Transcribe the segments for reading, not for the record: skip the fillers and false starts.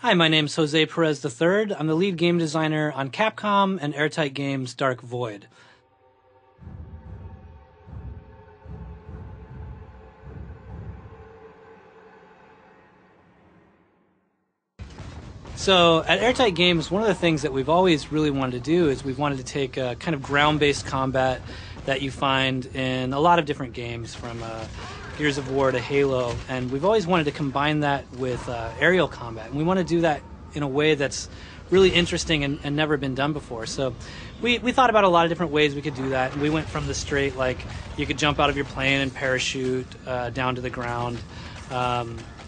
Hi, my name's Jose Perez III. I'm the lead game designer on Capcom and Airtight Games' Dark Void. So at Airtight Games, one of the things that we've always really wanted to do is we've wanted to take a kind of ground-based combat that you find in a lot of different games, from Gears of War to Halo, and we've always wanted to combine that with aerial combat, and we want to do that in a way that's really interesting and never been done before. So we thought about a lot of different ways we could do that, and we went from the straight, like, you could jump out of your plane and parachute down to the ground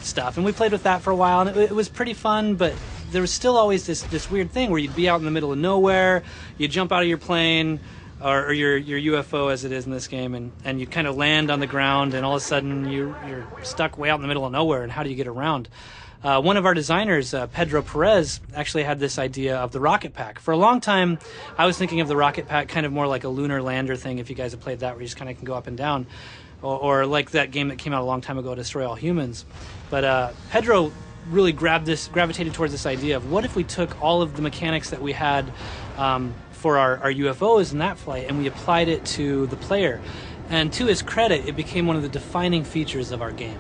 stuff, and we played with that for a while, and it was pretty fun, but there was still always this weird thing where you'd be out in the middle of nowhere, you'd jump out of your plane, or your UFO as it is in this game, and you kind of land on the ground, and all of a sudden you're stuck way out in the middle of nowhere, and how do you get around? One of our designers, Pedro Perez, actually had this idea of the rocket pack. For a long time, I was thinking of the rocket pack kind of more like a lunar lander thing, if you guys have played that, where you just kind of can go up and down, or like that game that came out a long time ago, Destroy All Humans. But Pedro really gravitated towards this idea of, what if we took all of the mechanics that we had for our UFOs in that flight, and we applied it to the player. And to his credit, it became one of the defining features of our game.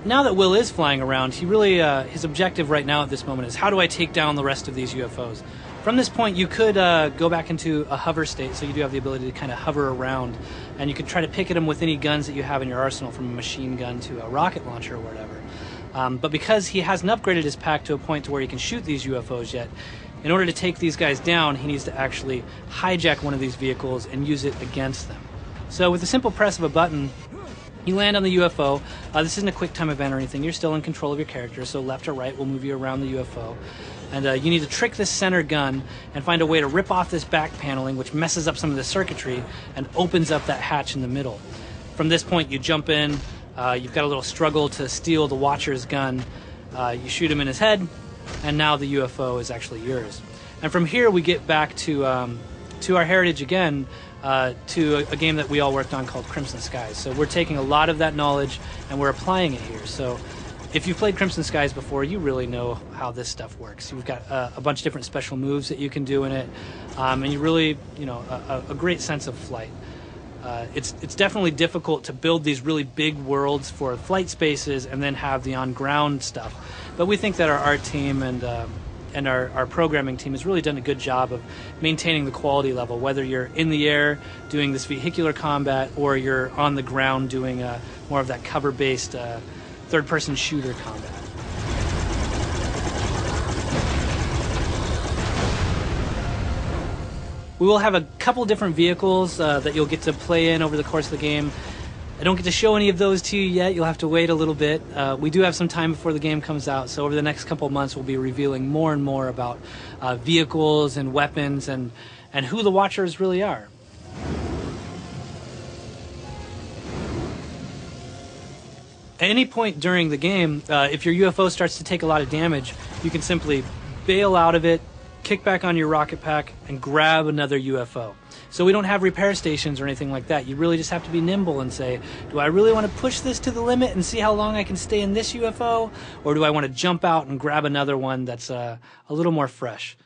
Now that Will is flying around, he really his objective right now at this moment is, how do I take down the rest of these UFOs? From this point, you could go back into a hover state, so you do have the ability to kind of hover around, and you could try to pick at them with any guns that you have in your arsenal, from a machine gun to a rocket launcher or whatever. But because he hasn't upgraded his pack to a point to where he can shoot these UFOs yet, in order to take these guys down, he needs to actually hijack one of these vehicles and use it against them. So with the simple press of a button, you land on the UFO. This isn't a quick time event or anything. You're still in control of your character, so left or right will move you around the UFO. And you need to trick this center gun and find a way to rip off this back paneling, which messes up some of the circuitry and opens up that hatch in the middle. From this point, you jump in. You've got a little struggle to steal the Watcher's gun. You shoot him in his head, and now the UFO is actually yours. And from here, we get back to our heritage again, to a game that we all worked on called Crimson Skies. So we're taking a lot of that knowledge and we're applying it here. So if you've played Crimson Skies before, you really know how this stuff works. You've got a bunch of different special moves that you can do in it, and you really, a great sense of flight. It's definitely difficult to build these really big worlds for flight spaces and then have the on-ground stuff. But we think that our art team and our programming team has really done a good job of maintaining the quality level, whether you're in the air doing this vehicular combat or you're on the ground doing more of that cover-based third-person shooter combat. We will have a couple different vehicles that you'll get to play in over the course of the game. I don't get to show any of those to you yet. You'll have to wait a little bit. We do have some time before the game comes out, so over the next couple of months we'll be revealing more and more about vehicles and weapons and who the Watchers really are. At any point during the game, if your UFO starts to take a lot of damage, you can simply bail out of it, kick back on your rocket pack, and grab another UFO. So we don't have repair stations or anything like that. You really just have to be nimble and say, do I really want to push this to the limit and see how long I can stay in this UFO? Or do I want to jump out and grab another one that's a little more fresh?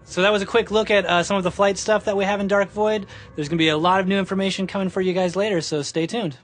So that was a quick look at some of the flight stuff that we have in Dark Void. There's going to be a lot of new information coming for you guys later, so stay tuned.